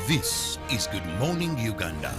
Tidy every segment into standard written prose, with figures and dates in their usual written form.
This is Good Morning Uganda.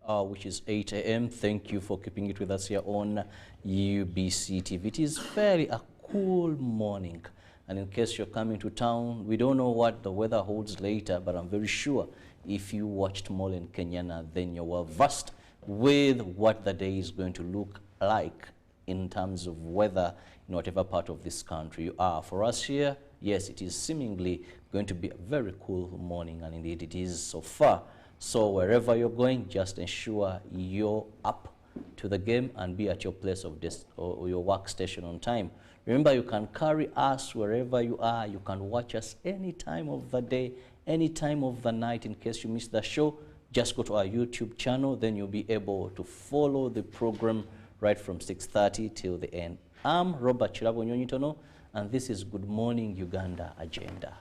Which is 8 a.m. Thank you for keeping it with us here on UBC TV. It is fairly a cool morning. And in case you're coming to town, we don't know what the weather holds later, but I'm very sure if you watched Molen Kenyana, then you're well versed with what the day is going to look like in terms of weather in whatever part of this country you are. For us here, yes, it is seemingly going to be a very cool morning, and indeed it is so far. So wherever you're going, just ensure you're up to the game and be at your place of or your workstation on time. Remember, you can carry us wherever you are. You can watch us any time of the day, any time of the night. In case you missed the show, just go to our YouTube channel. Then you'll be able to follow the program right from 6:30 till the end. I'm Robert Chirabo Nyonyitono, and this is Good Morning Uganda Agenda.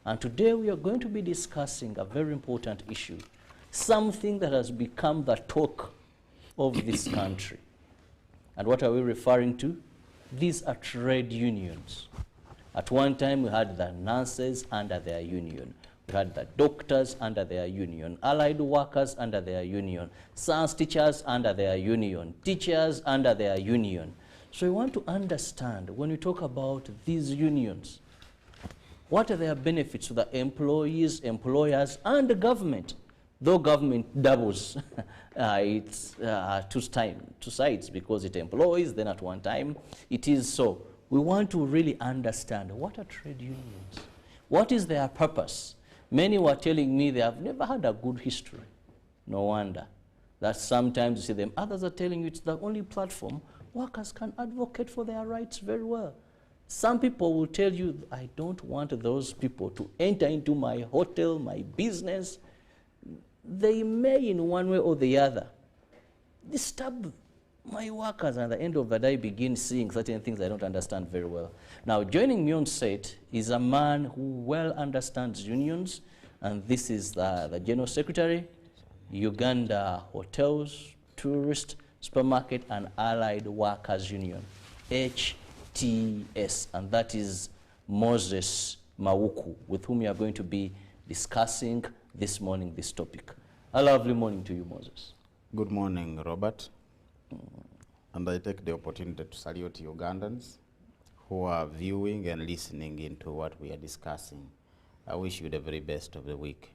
And today we are going to be discussing a very important issue, something that has become the talk of this country. And what are we referring to? These are trade unions. At one time we had the nurses under their union. We had the doctors under their union, allied workers under their union, science teachers under their union, teachers under their union. So we want to understand, when we talk about these unions, what are their benefits to the employees, employers, and the government? Though government doubles it's two sides, because it employs, then at one time it is so. We want to really understand, what are trade unions? What is their purpose? Many were telling me they have never had a good history. No wonder that sometimes you see them. Others are telling you it's the only platform workers can advocate for their rights very well. Some people will tell you, I don't want those people to enter into my hotel, my business. They may, in one way or the other, disturb my workers, and at the end of the day begin seeing certain things I don't understand very well. Now, joining me on set is a man who well understands unions, and this is the General Secretary, Uganda Hotels, Tourist, Supermarket and Allied Workers Union, HTS, and that is Moses Mawuku, with whom we are going to be discussing this morning this topic. A lovely morning to you, Moses. Good morning, Robert. And I take the opportunity to salute Ugandans who are viewing and listening into what we are discussing. I wish you the very best of the week.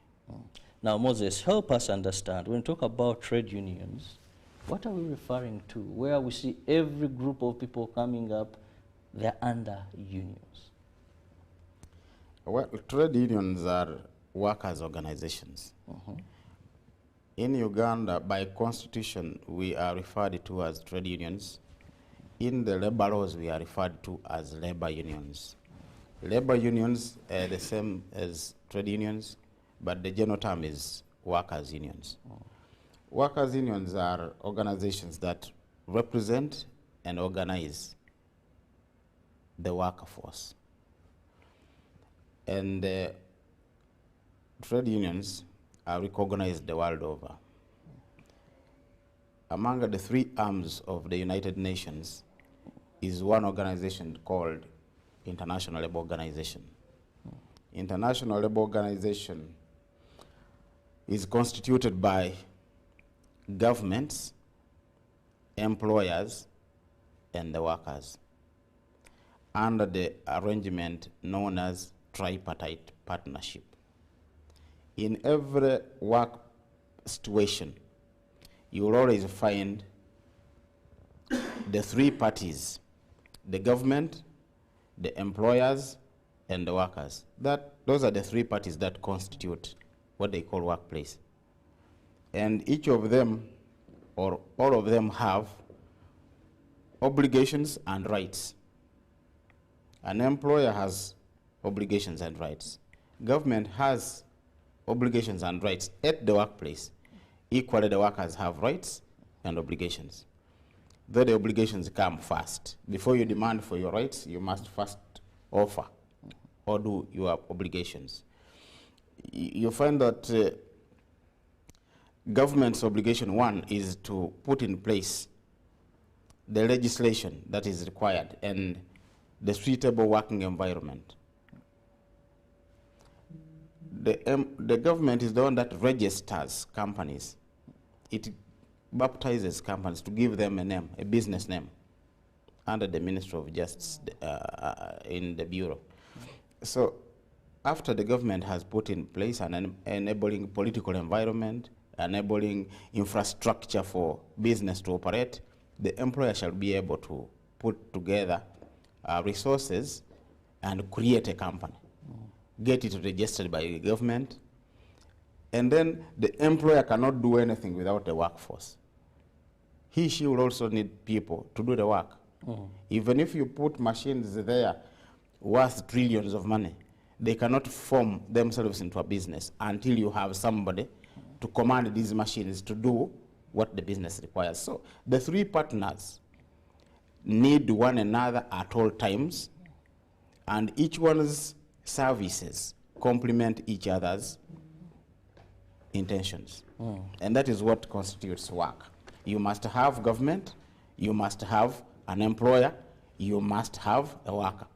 Now, Moses, help us understand, when we talk about trade unions, what are we referring to? Where we see every group of people coming up, they're under unions. Well, trade unions are workers' organizations. In Uganda, by constitution, we are referred to as trade unions. In the labor laws, we are referred to as labor unions. Labor unions are the same as trade unions, but the general term is workers' unions. Workers' unions are organizations that represent and organize the workforce. And trade unions are recognized the world over. Among the three arms of the United Nations is one organization called International Labour Organization. International Labour Organization is constituted by governments, employers, and the workers under the arrangement known as tripartite partnership. In every work situation, you will always find the three parties, the government, the employers, and the workers. Those are the three parties that constitute what they call workplace. And each of them, or all of them, have obligations and rights. An employer has obligations and rights. government has obligations and rights at the workplace. Equally, the workers have rights and obligations. Though the obligations come first. Before you demand for your rights, you must first offer or do your obligations. You find that government's obligation one is to put in place the legislation that is required and the suitable working environment. The government is the one that registers companies. It baptizes companies to give them a name, a business name, under the Ministry of Justice in the Bureau. So after the government has put in place an enabling political environment, enabling infrastructure for business to operate, the employer shall be able to put together resources and create a company, get it registered by the government, and then the employer cannot do anything without the workforce. He, she will also need people to do the work. Even if you put machines there worth trillions of money, they cannot form themselves into a business until you have somebody to command these machines to do what the business requires. So the three partners need one another at all times, and each one's services complement each other's intentions. And that is what constitutes work. You must have government, you must have an employer, you must have a worker.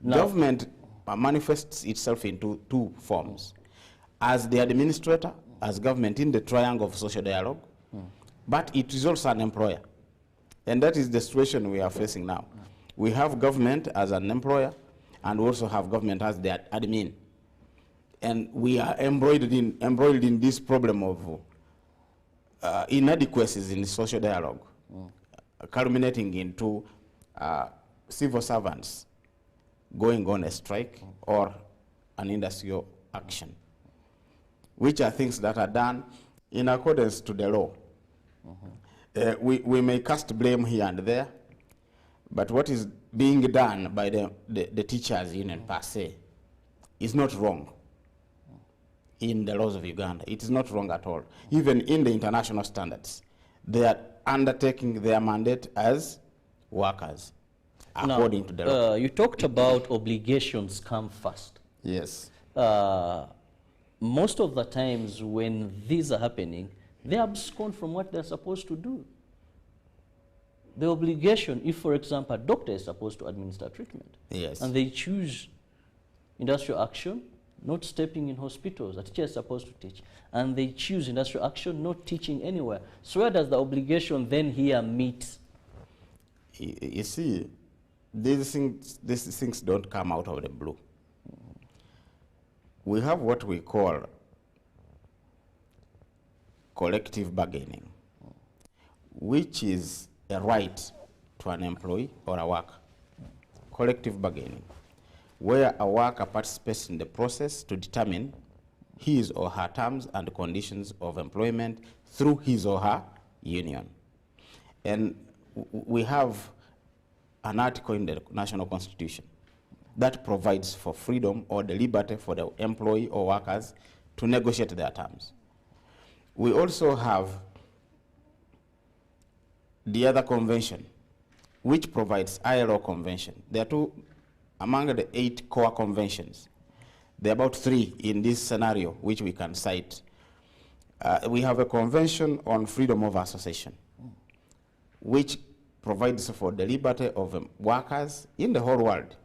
Now, government manifests itself into two forms. As the administrator, as government in the triangle of social dialogue, but it is also an employer. And that is the situation we are facing now. We have government as an employer, and we also have government as the admin. And we are embroiled in this problem of inadequacies in social dialogue, culminating into civil servants going on a strike or an industrial action, which are things that are done in accordance to the law. We may cast blame here and there, but what is being done by the teachers union per se is not wrong in the laws of Uganda. It is not wrong at all. Even in the international standards, they are undertaking their mandate as workers, according to the law. You talked about obligations come first. Yes. Most of the times when these are happening, they abscond from what they're supposed to do. The obligation, if for example, a doctor is supposed to administer treatment, yes, and they choose industrial action, not stepping in hospitals, a teacher is supposed to teach, and they choose industrial action, not teaching anywhere. So where does the obligation then here meet? You see, these things don't come out of the blue. We have what we call collective bargaining, which is a right to an employee or a worker. Collective bargaining, where a worker participates in the process to determine his or her terms and conditions of employment through his or her union. And we have an article in the National Constitution that provides for freedom or the liberty for the employee or workers to negotiate their terms. We also have the other convention, which provides ILO convention. There are two among the 8 core conventions. There are about 3 in this scenario, which we can cite. We have a convention on freedom of association, which provides for the liberty of workers in the whole world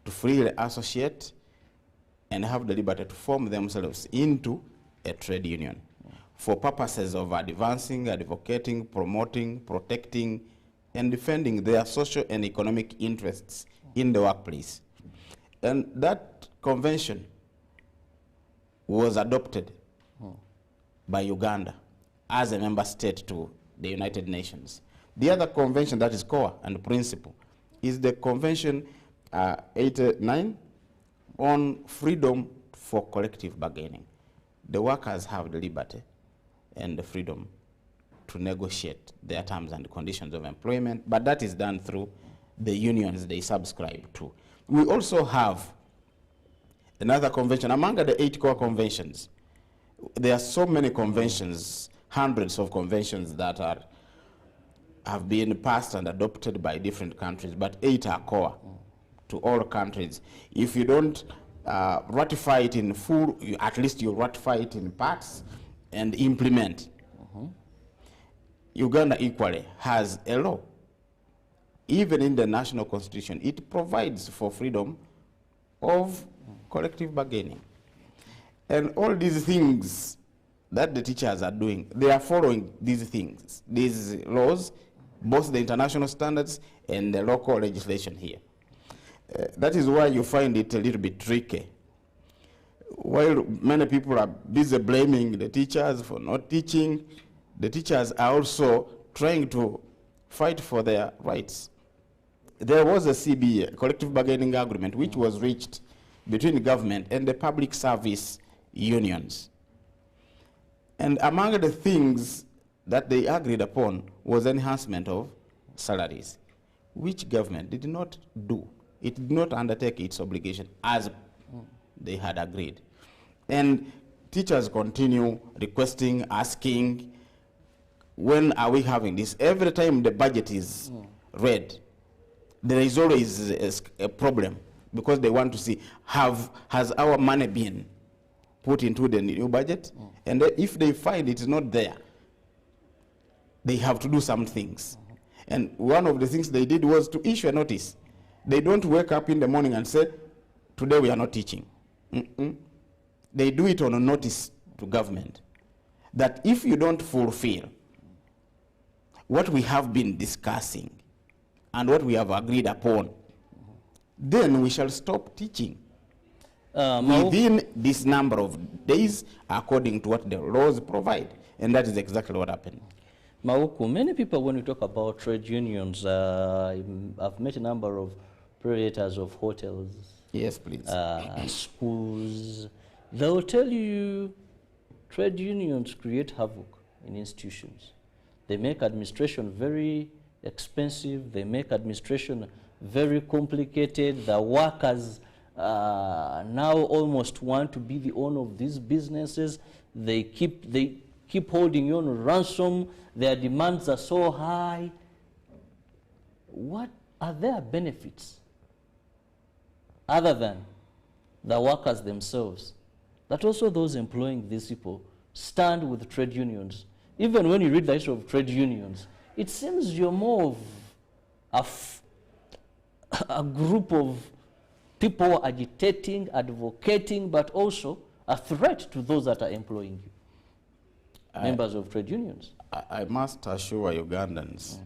to freely associate and have the liberty to form themselves into a trade union for purposes of advancing, advocating, promoting, protecting, and defending their social and economic interests in the workplace. And that convention was adopted by Uganda as a member state to the United Nations. The other convention that is core and principle is the Convention 89 on freedom for collective bargaining. The workers have the liberty and the freedom to negotiate their terms and conditions of employment, but that is done through the unions they subscribe to. We also have another convention. Among the 8 core conventions, there are so many conventions, hundreds of conventions that have been passed and adopted by different countries, but 8 are core to all countries. If you don't ratify it in full, at least you ratify it in parts and implement. Uganda equally has a law. Even in the national constitution, it provides for freedom of collective bargaining. And all these things that the teachers are doing, they are following these things, these laws, both the international standards and the local legislation here. That is why you find it a little bit tricky. While many people are busy blaming the teachers for not teaching, the teachers are also trying to fight for their rights. There was a CBA, collective bargaining agreement, which was reached between the government and the public service unions. And among the things that they agreed upon was enhancement of salaries, which government did not do. It did not undertake its obligation as they had agreed. And teachers continue requesting, asking, when are we having this? Every time the budget is read, there is always a problem, because they want to see, has our money been put into the new budget? And if they find it is not there, they have to do some things. And one of the things they did was to issue a notice. They don't wake up in the morning and say, today we are not teaching. They do it on a notice to government, that if you don't fulfill what we have been discussing and what we have agreed upon, then we shall stop teaching within this number of days according to what the laws provide. And that is exactly what happened. Mauku, many people, when we talk about trade unions, I've met a number of proprietors of hotels. Yes, please. Schools. They will tell you trade unions create havoc in institutions. They make administration very expensive. They make administration very complicated. The workers now almost want to be the owner of these businesses. They keep holding you on ransom. Their demands are so high. What are their benefits other than the workers themselves? That also those employing these people stand with trade unions. Even when you read the history of trade unions, it seems you're more of a group of people agitating, advocating, but also a threat to those that are employing you, members of trade unions. I must assure Ugandans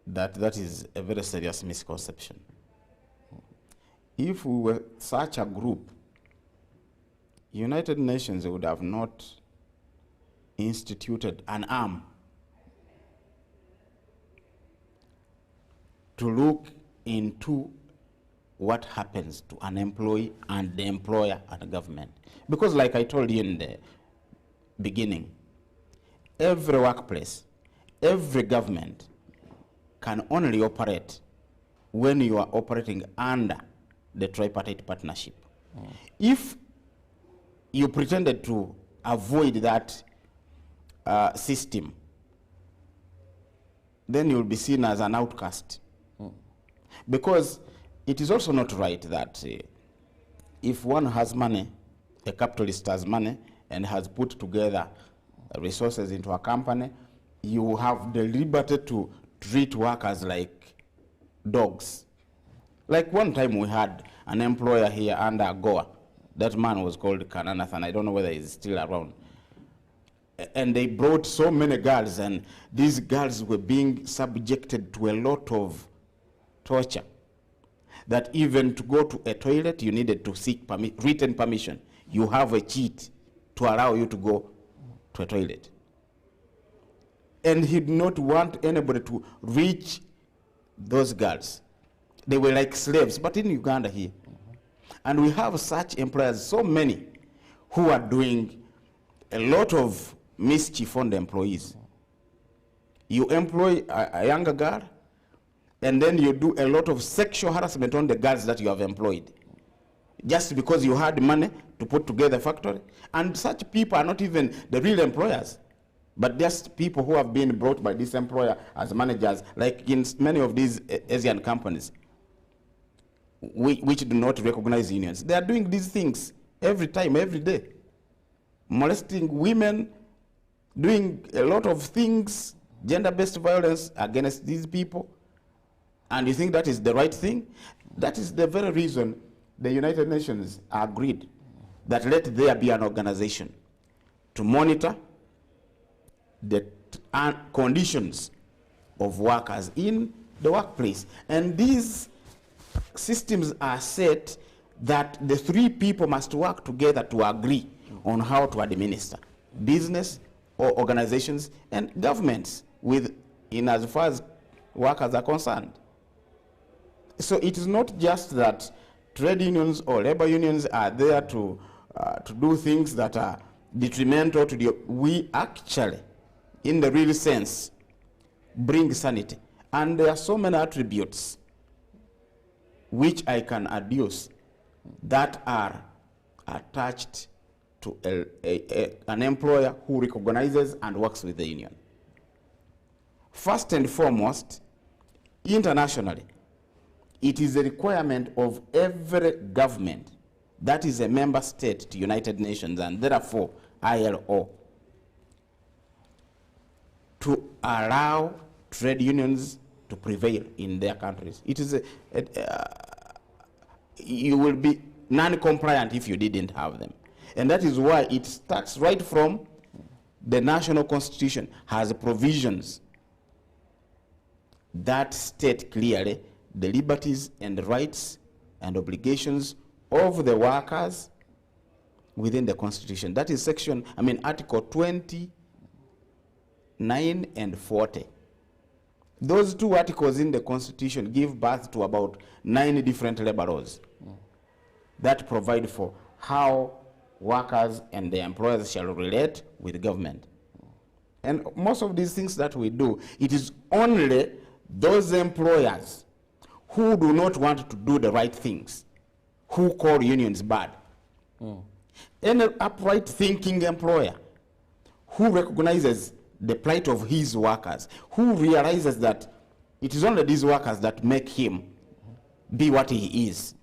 that that is a very serious misconception. If we were such a group, United Nations would have not instituted an arm to look into what happens to an employee and the employer and the government. Because like I told you in the beginning, every workplace, every government can only operate when you are operating under the tripartite partnership. If you pretended to avoid that system, then you'll be seen as an outcast. Because it is also not right that if one has money, a capitalist has money, and has put together resources into a company, you have the liberty to treat workers like dogs. Like one time we had an employer here under Goa. That man was called Kananathan. I don't know whether he's still around. And they brought so many girls, and these girls were being subjected to a lot of torture, that even to go to a toilet, you needed to seek written permission. You have a cheat to allow you to go to a toilet. And he did not want anybody to reach those girls. They were like slaves, but in Uganda here. And we have such employers, so many, who are doing a lot of mischief on the employees. You employ a younger girl, and then you do a lot of sexual harassment on the girls that you have employed. just because you had money to put together a factory. And such people are not even the real employers, but just people who have been brought by this employer as managers, like in many of these Asian companies, which do not recognize unions. They are doing these things every time, every day. Molesting women, doing a lot of things, gender-based violence against these people. And you think that is the right thing? That is the very reason the United Nations agreed that let there be an organization to monitor the conditions of workers in the workplace. And these systems are set that the three people must work together to agree on how to administer business or organizations and governments in as far as workers are concerned. So it is not just that trade unions or labor unions are there to do things that are detrimental to the, we actually, in the real sense, bring sanity. And there are so many attributes which I can adduce that are attached to an employer who recognizes and works with the union. First and foremost, internationally, it is a requirement of every government that is a member state to United Nations and therefore ILO to allow trade unions to prevail in their countries. It is you will be non-compliant if you didn't have them. And that is why it starts right from the national constitution has provisions that state clearly the liberties and the rights and obligations of the workers within the constitution. That is Article 29 and 40. Those two articles in the constitution give birth to about 9 different labor laws that provide for how workers and the employers shall relate with government. And most of these things that we do, it is only those employers who do not want to do the right things, who call unions bad. Any upright thinking employer who recognizes the plight of his workers, who realizes that it is only these workers that make him be what he is,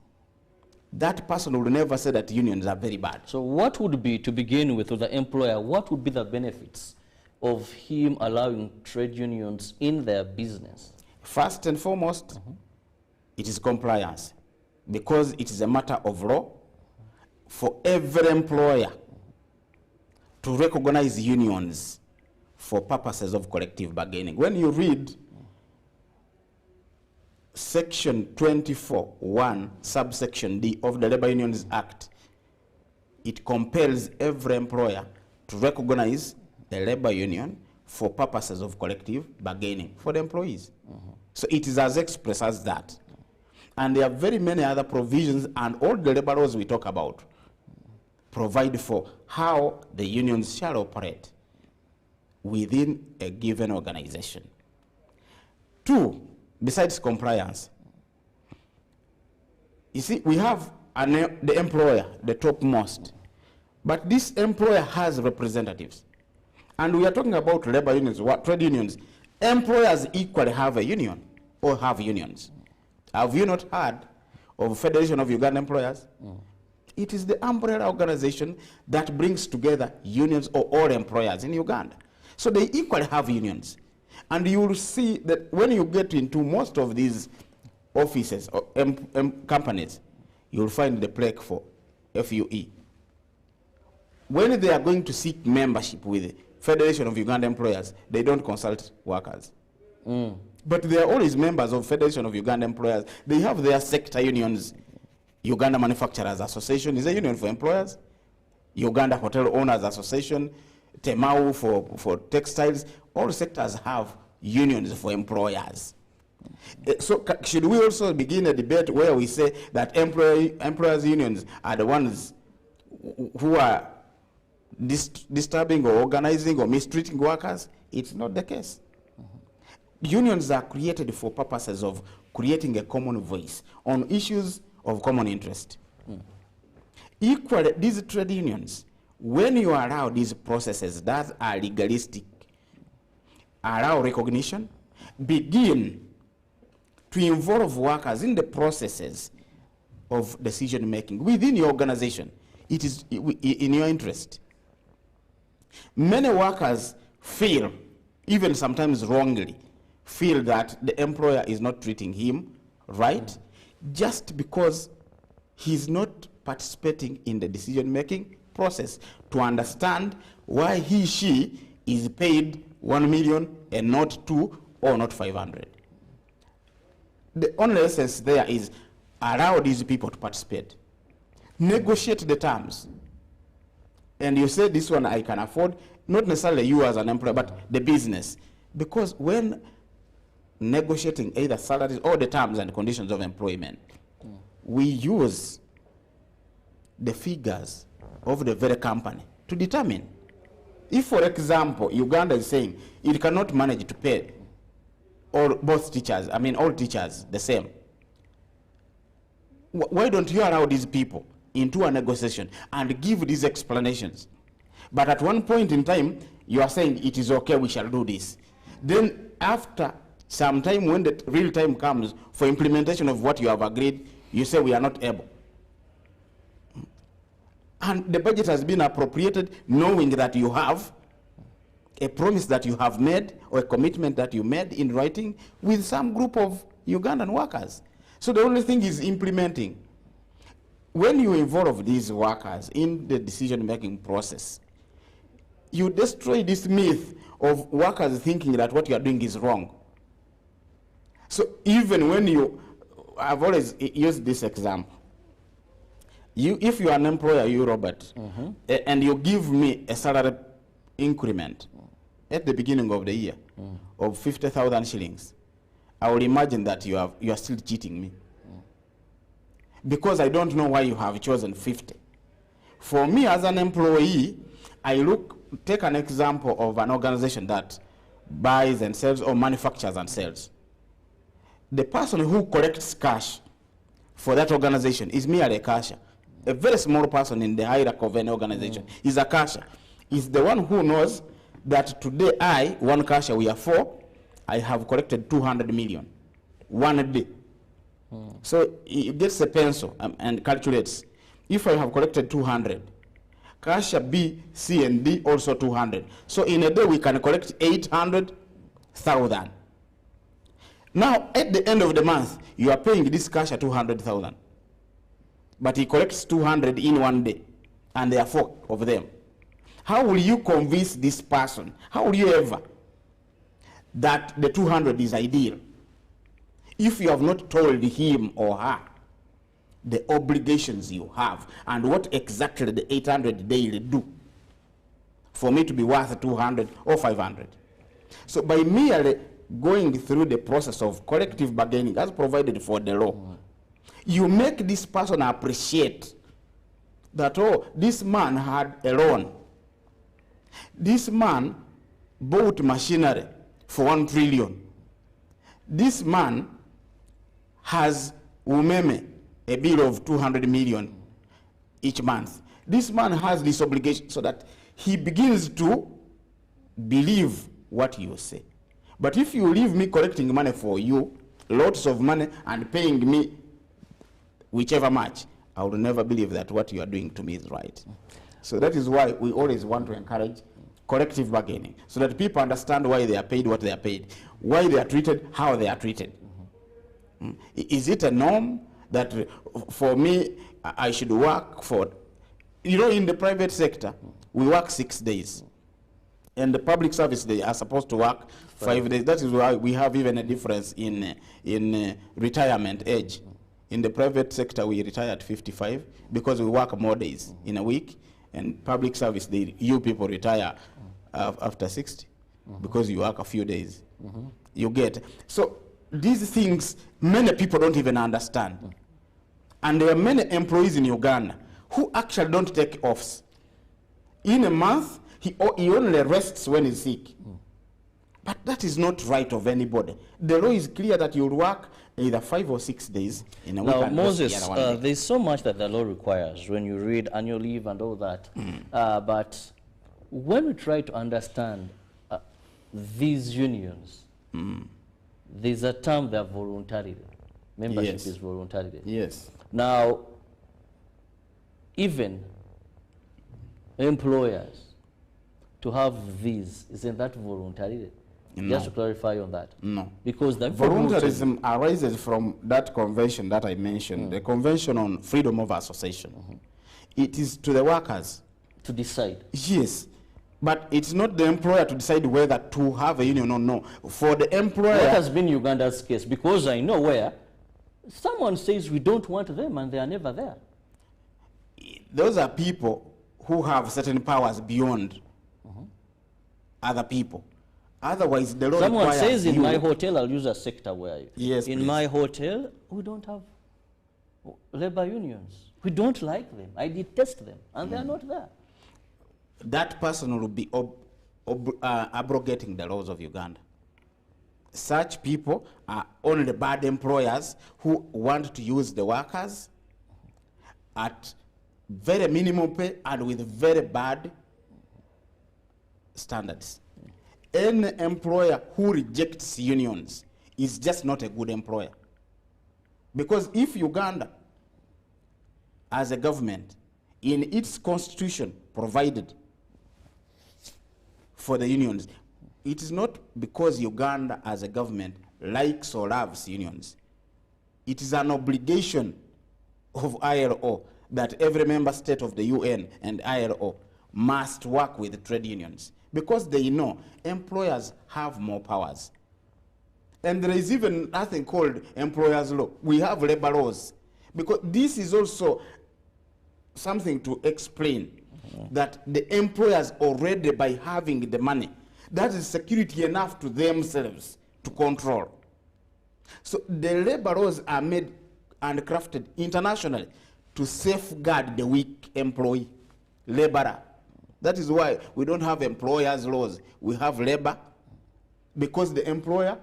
that person will never say that unions are very bad. So what would be, to begin with, to the employer, what would be the benefits of him allowing trade unions in their business? First and foremost, it is compliance, because it is a matter of law for every employer to recognize unions for purposes of collective bargaining. When you read Section 24(1) subsection D of the Labor Unions Act, it compels every employer to recognize the labor union for purposes of collective bargaining for the employees. So it is as express as that. And there are very many other provisions, and all the labor laws we talk about provide for how the unions shall operate within a given organization. 2, besides compliance, you see, we have the employer, the topmost, but this employer has representatives. And we are talking about labor unions, trade unions. Employers equally have a union or have unions. Have you not heard of Federation of Uganda Employers? It is the umbrella organization that brings together unions or all employers in Uganda. So they equally have unions. And you will see that when you get into most of these offices or companies, you will find the plaque for FUE. When they are going to seek membership with Federation of Uganda Employers, they don't consult workers. But they are always members of Federation of Uganda Employers. They have their sector unions. Uganda Manufacturers Association is a union for employers. Uganda Hotel Owners Association, Temau for textiles. All sectors have unions for employers. So should we also begin a debate where we say that employers' unions are the ones who are disturbing or organizing or mistreating workers? It's not the case. Unions are created for purposes of creating a common voice on issues of common interest. Equally, these trade unions, when you allow these processes that are legalistic, allow recognition, begin to involve workers in the processes of decision making within your organization, it is in your interest. Many workers feel, even sometimes wrongly, feel that the employer is not treating him right just because he's not participating in the decision-making process to understand why she is paid 1 million and not 2 or not 500. The only essence there is allow these people to participate. Negotiate the terms. And you say this one I can afford, not necessarily you as an employer, but the business. Because when negotiating either salaries or the terms and conditions of employment, we use the figures of the very company to determine. If, for example, Uganda is saying it cannot manage to pay all teachers the same, why don't you allow these people into a negotiation and give these explanations? But at one point in time, you are saying it is okay, we shall do this. Then after some time, when the real time comes for implementation of what you have agreed, you say we are not able. And the budget has been appropriated knowing that you have a promise that you have made or a commitment that you made in writing with some group of Ugandan workers. So the only thing is implementing. When you involve these workers in the decision-making process, you destroy this myth of workers thinking that what you are doing is wrong. So even when I've always used this example. If you are an employer, you Robert, and you give me a salary increment at the beginning of the year of 50,000 shillings, I will imagine that you are still cheating me. Because I don't know why you have chosen 50. For me as an employee, take an example of an organization that buys and sells or manufactures and sells. The person who collects cash for that organization is merely a cashier. A very small person in the hierarchy of any organization is a cashier. Is the one who knows that today one cashier, we are 4, I have collected 200 million, 1 day. So he gets a pencil and calculates. If I have collected 200, cashier B, C, and D also 200. So in a day we can collect 800,000. Now at the end of the month, you are paying this cashier 200,000. But he collects 200 in 1 day, and there are 4 of them. How will you convince this person? How will you ever that the 200 is ideal if you have not told him or her the obligations you have and what exactly the 800 daily do for me to be worth 200 or 500? So by merely going through the process of collective bargaining as provided for the law, you make this person appreciate that, oh, this man had a loan. This man bought machinery for 1 trillion. This man has umeme, a bill of 200 million each month. This man has this obligation, so that he begins to believe what you say. But if you leave me collecting money for you, lots of money, and paying me whichever much, I will never believe that what you are doing to me is right. So that is why we always want to encourage collective bargaining, so that people understand why they are paid what they are paid, why they are treated, how they are treated. Is it a norm that for me, I should work for, in the private sector, we work 6 days. And the public service, they are supposed to work 5 days. That is why we have even a difference in retirement age. In the private sector, we retire at 55 because we work more days in a week. And public service, you people retire after 60 because you work a few days. You get. So these things, many people don't even understand. And there are many employees in Uganda who actually don't take offs. In a month, he only rests when he's sick. But that is not right of anybody. The law is clear that you'll work either 5 or 6 days in a week. Now, and rest the Moses, other 1 day. there's so much that the law requires when you read annual leave and all that. But when we try to understand these unions, there's a term there, voluntarily. Membership Yes. is voluntarily. Yes. Now, even employers to have these, isn't that voluntarily? No. Just to clarify on that. No. Because the Voluntarism arises from that convention that I mentioned, the Convention on Freedom of Association. It is to the workers. to decide. Yes. But it's not the employer to decide whether to have a union or no. For the employer... What has been Uganda's case? Because I know where someone says we don't want them and they are never there. Those are people who have certain powers beyond other people. Otherwise, the law Someone requires says in you- my hotel, I'll use a sector where Yes, in please. my hotel, we don't have labor unions. We don't like them. I detest them. And they are not there. that person will be abrogating the laws of Uganda. Such people are only bad employers who want to use the workers at very minimum pay and with very bad standards. Any employer who rejects unions is just not a good employer. Because if Uganda, as a government, in its constitution provided for the unions, it is not because Uganda as a government likes or loves unions. It is an obligation of ILO that every member state of the UN and ILO must work with trade unions because they know employers have more powers. And there is even nothing called employers' law. We have labor laws. Because this is also something to explain that the employers already, by having the money, that is security enough to themselves to control. So the labor laws are made and crafted internationally to safeguard the weak employee, laborer. That is why we don't have employers' laws. We have labor because the employer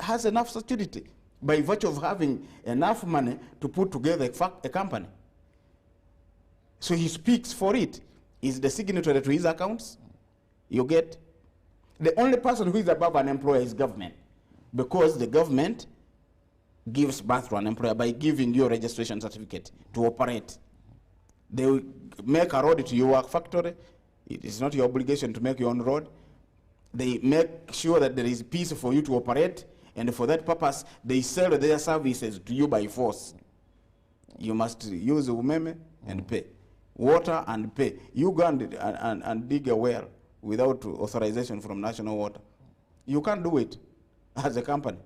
has enough security by virtue of having enough money to put together a company. So he speaks for it. He's the signatory to his accounts. You get? The only person who is above an employer is government, because the government gives birth to an employer by giving you a registration certificate to operate. They will make a road to your work factory. It is not your obligation to make your own road. They make sure that there is peace for you to operate, and for that purpose, they sell their services to you by force. You must use umeme and pay, water and pay. You go and dig a well without authorization from national water. You can't do it as a company.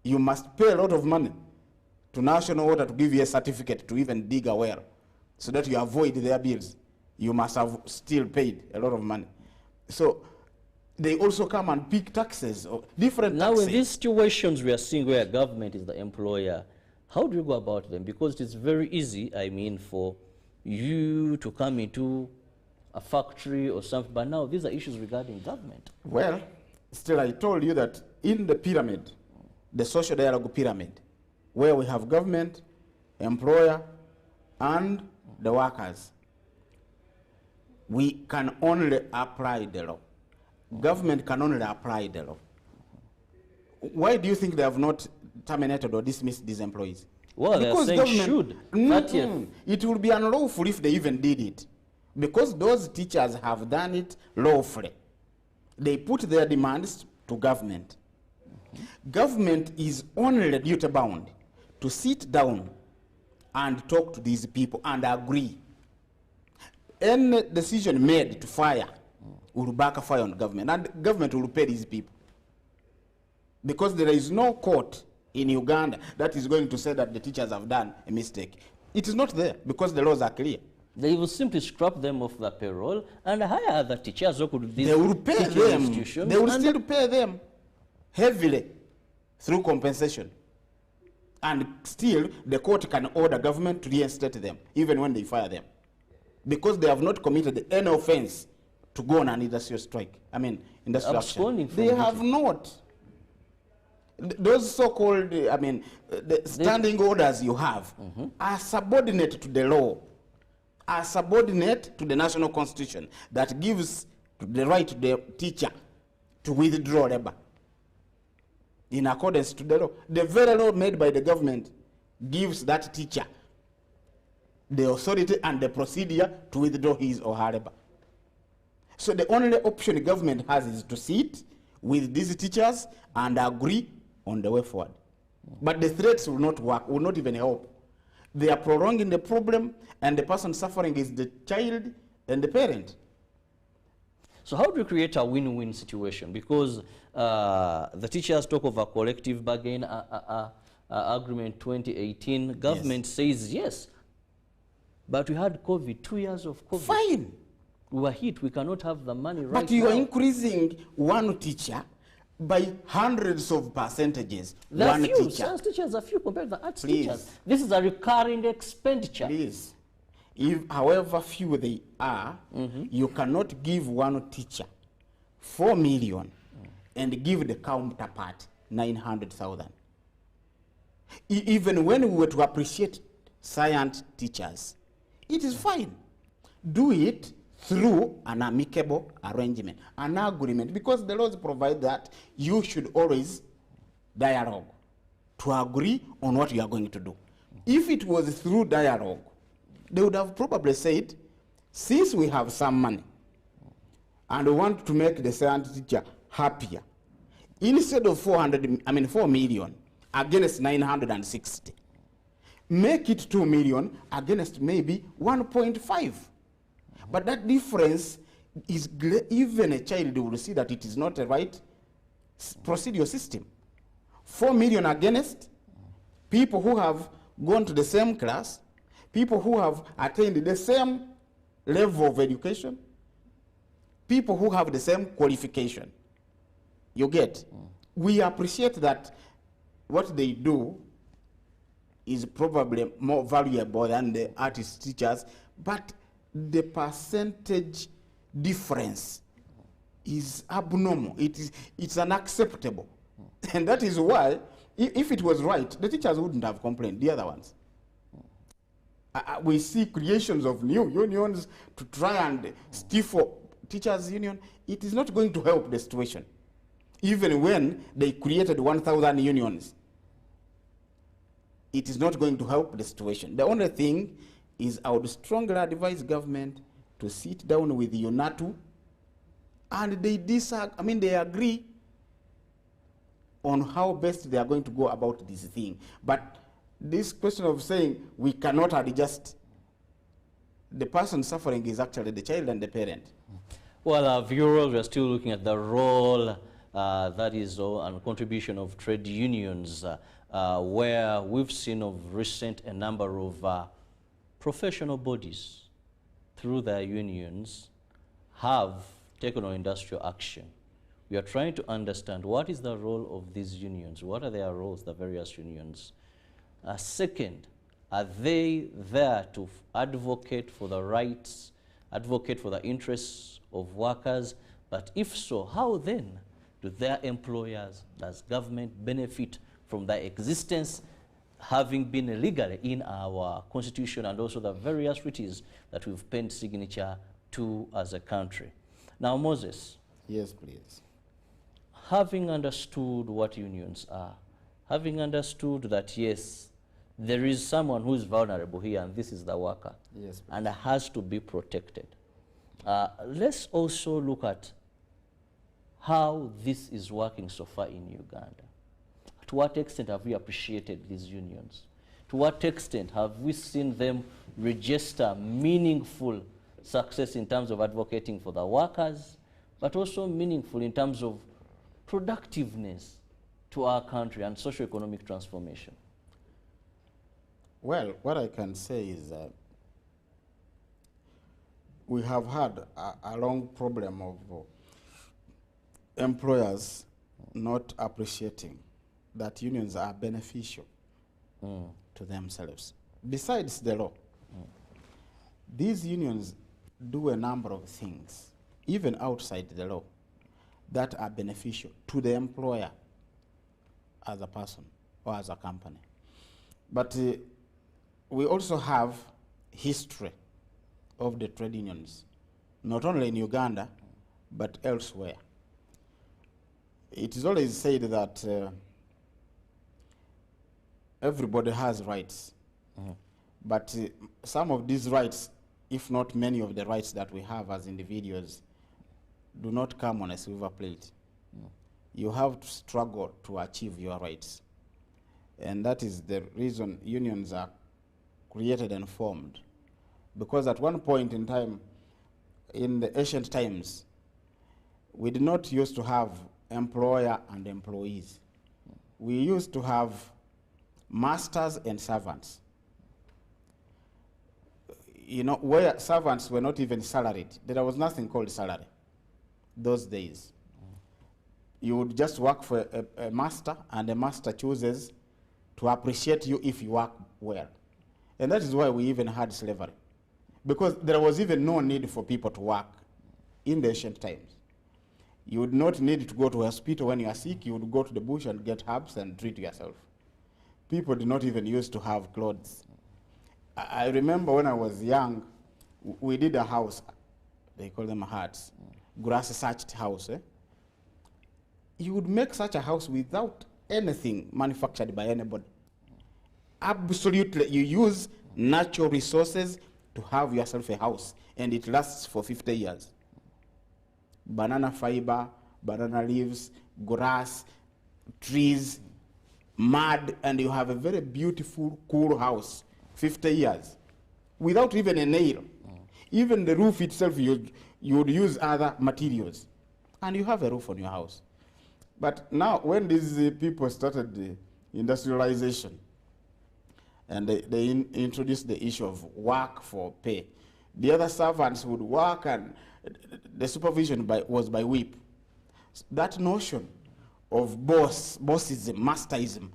You must pay a lot of money to national water to give you a certificate to even dig a well, so that you avoid their bills. You must have still paid a lot of money. So they also come and pick taxes, or different Now, taxes. in these situations we are seeing where government is the employer, how do you go about them? Because it is very easy, I mean, for you to come into a factory or something, but now these are issues regarding government. Well, still I told you that in the pyramid, the social dialogue pyramid, where we have government, employer, and the workers, we can only apply the law. Government can only apply the law. Why do you think they have not terminated or dismissed these employees? Well, they're saying should. It will be unlawful if they even did it. Because those teachers have done it lawfully. They put their demands to government. Government is only duty bound to sit down and talk to these people and agree. Any decision made to fire will backfire on government, and government will pay these people. Because there is no court in Uganda that is going to say that the teachers have done a mistake. It is not there because the laws are clear. They will simply scrap them off the payroll and hire other teachers who could They will pay them. They will still pay them heavily through compensation. And still, the court can order government to reinstate them, even when they fire them. Because they have not committed any offense to go on an industrial strike. I mean, industrial action. Absconding from They have duty. not. Those so-called, the standing orders you have are subordinate to the law, are subordinate to the national constitution that gives the right to the teacher to withdraw labor in accordance to the law. The very law made by the government gives that teacher the authority and the procedure to withdraw his or her labor. So the only option the government has is to sit with these teachers and agree on the way forward. But the threats will not work, will not even help. They are prolonging the problem, and the person suffering is the child and the parent. So how do you create a win-win situation? Because the teachers talk of a collective bargain agreement 2018. Government says yes, but we had COVID, 2 years of COVID. Fine. We were hit. We cannot have the money right But you now. are increasing one teacher by hundreds of percentages. There are One few. teacher. Science teachers are few compared to the arts Please. teachers. This is a recurring expenditure. Please, if however few they are, you cannot give one teacher 4 million and give the counterpart 900,000. Even when we were to appreciate science teachers, it is fine. Do it through an amicable arrangement, an agreement, because the laws provide that you should always dialogue to agree on what you are going to do. If it was through dialogue, they would have probably said, since we have some money and we want to make the science teacher happier, instead of 4 million against 960, make it 2 million against maybe 1.5. But that difference is, even a child will see that it is not a right procedural system. 4 million against people who have gone to the same class, people who have attained the same level of education, people who have the same qualification. You get? We appreciate that what they do is probably more valuable than the artist teachers, but the percentage difference is abnormal. It's unacceptable. And that is why, if it was right, the teachers wouldn't have complained, the other ones. We see creations of new unions to try and stifle teachers' union. It is not going to help the situation. Even when they created 1,000 unions, it is not going to help the situation. The only thing is I would strongly advise government to sit down with UNATU and they agree on how best they are going to go about this thing. But this question of saying we cannot adjust, the person suffering is actually the child and the parent. Well, viewers, we are still looking at the role that is and contribution of trade unions, where we've seen of recent a number of professional bodies through their unions have taken on industrial action. We are trying to understand what is the role of these unions, what are their roles, the various unions. Second, are they there to advocate for the rights, advocate for the interests of workers? But if so, how then do their employers, does government benefit from their existence, having been legally in our constitution and also the various treaties that we've paid signature to as a country? Now, Moses. Yes, please. Having understood what unions are, having understood that, yes, there is someone who is vulnerable here, and this is the worker, yes, please, and has to be protected. Let's also look at how this is working so far in Uganda. To what extent have we appreciated these unions? To what extent have we seen them register meaningful success in terms of advocating for the workers, but also meaningful in terms of productiveness to our country and socio-economic transformation? Well, what I can say is we have had a long problem of employers not appreciating that unions are beneficial to themselves. Besides the law, these unions do a number of things even outside the law, that are beneficial to the employer as a person or as a company. But we also have history of the trade unions, not only in Uganda, but elsewhere. It is always said that everybody has rights, but some of these rights, if not many of the rights that we have as individuals, do not come on a silver plate. You have to struggle to achieve your rights. And that is the reason unions are created and formed. Because at one point in time, in the ancient times, we did not used to have employer and employees. We used to have masters and servants. You know, where servants were not even salaried. There was nothing called salary those days. You would just work for a master, and the master chooses to appreciate you if you work well. And that is why we even had slavery. Because there was even no need for people to work in the ancient times. You would not need to go to a hospital when you are sick. You would go to the bush and get herbs and treat yourself. People did not even used to have clothes. I remember when I was young, we did a house. They call them huts. Grass thatched house. You would make such a house without anything manufactured by anybody. Absolutely, you use natural resources to have yourself a house, and it lasts for 50 years. Banana fiber, banana leaves, grass, trees, mud, and you have a very beautiful, cool house, 50 years, without even a nail. Even the roof itself, you would use other materials, and you have a roof on your house. But now, when these people started the industrialization, and they introduced the issue of work for pay, the other servants would work, and the supervision was by whip. That notion of bossism, masterism,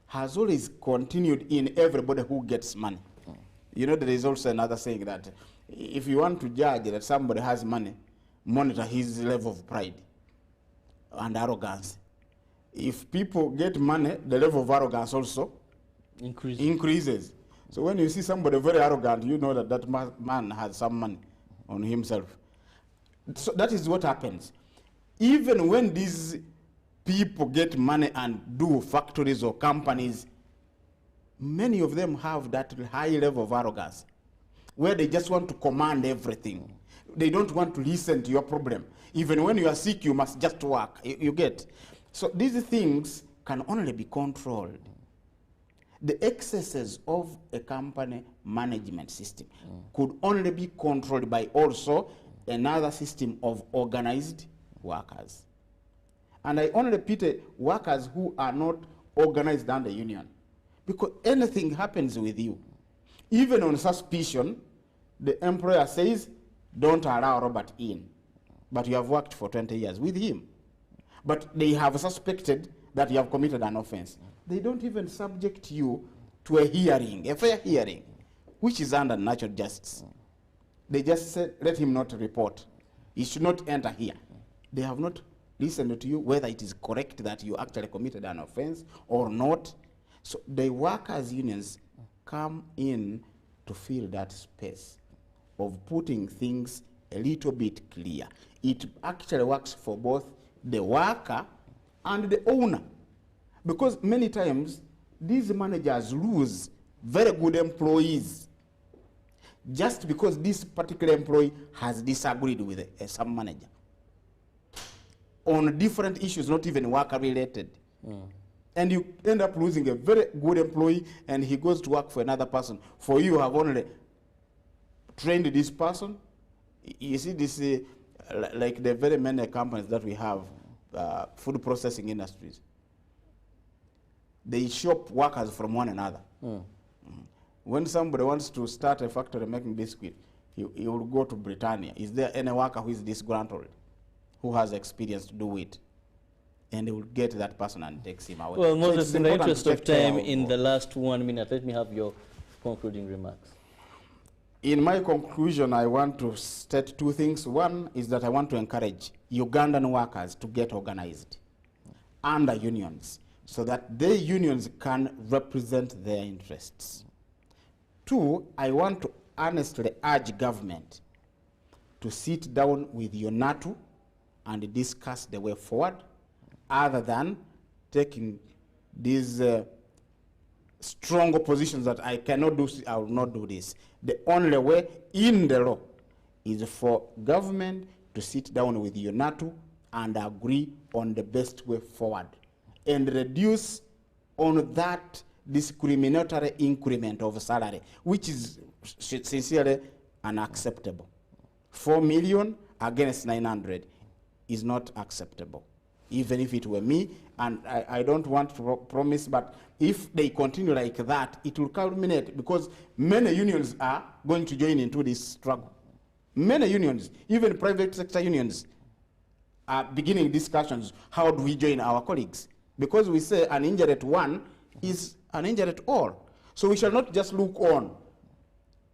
has always continued in everybody who gets money. You know, there is also another saying that if you want to judge that somebody has money, monitor his level of pride and arrogance. If people get money, the level of arrogance also increases. So when you see somebody very arrogant, you know that that man has some money on himself. So that is what happens. Even when these people get money and do factories or companies, many of them have that high level of arrogance, where they just want to command everything. They don't want to listen to your problem. Even when you are sick, you must just work. You get. So these things can only be controlled. The excesses of a company management system could only be controlled by also another system of organized workers. And I only pity workers who are not organized under union, because anything happens with you. Even on suspicion, the employer says, don't allow Robert in. But you have worked for 20 years with him. But they have suspected that you have committed an offense. They don't even subject you to a hearing, a fair hearing, which is under natural justice. They just said, let him not report. He should not enter here. They have not listened to you whether it is correct that you actually committed an offense or not. So the workers' unions come in to fill that space of putting things a little bit clear. It actually works for both the worker and the owner. Because many times, these managers lose very good employees just because this particular employee has disagreed with some manager on different issues, not even worker related. And you end up losing a very good employee, and he goes to work for another person. For you have only trained this person. You see this, like the very many companies that we have, food processing industries. They shop workers from one another. When somebody wants to start a factory making biscuit, he will go to Britannia. Is there any worker who is disgruntled, who has experience to do it? And they will get that person and takes him away. Well, Moses, so in the interest of time, in the last 1 minute, let me have your concluding remarks. In my conclusion, I want to state two things. One is that I want to encourage Ugandan workers to get organized under unions so that their unions can represent their interests. Two, I want to honestly urge government to sit down with UNATU and discuss the way forward, other than taking these strong positions that I cannot do, I will not do this. The only way in the law is for government to sit down with UNATU and agree on the best way forward and reduce on that discriminatory increment of salary, which is sincerely unacceptable. 4 million against 900 is not acceptable, even if it were me. And I don't want to promise, but if they continue like that, it will culminate, because many unions are going to join into this struggle. Many unions, even private sector unions, are beginning discussions. How do we join our colleagues? Because we say an injury to one is an injury to all. So we shall not just look on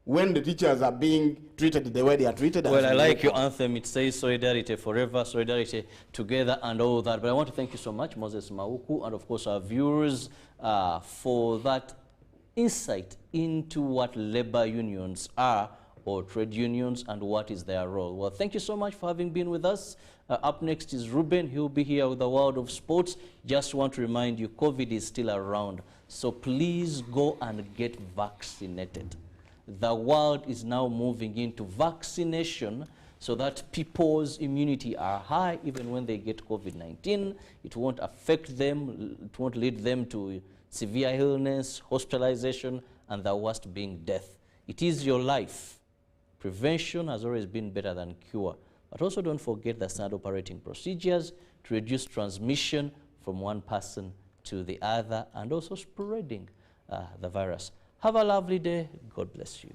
when the teachers are being treated the way they are treated. Well, I like your anthem. It says solidarity forever, solidarity together, and all that. But I want to thank you so much, Moses Mauku, and of course our viewers for that insight into what labor unions are, or trade unions, and what is their role. Well, thank you so much for having been with us. Up next is Ruben. He'll be here with the world of sports. Just want to remind you, COVID is still around. So please go and get vaccinated. The world is now moving into vaccination so that people's immunity are high even when they get COVID-19. It won't affect them. It won't lead them to severe illness, hospitalization, and the worst being death. It is your life. Prevention has always been better than cure. But also don't forget the standard operating procedures to reduce transmission from one person to the other, and also spreading the virus. Have a lovely day. God bless you.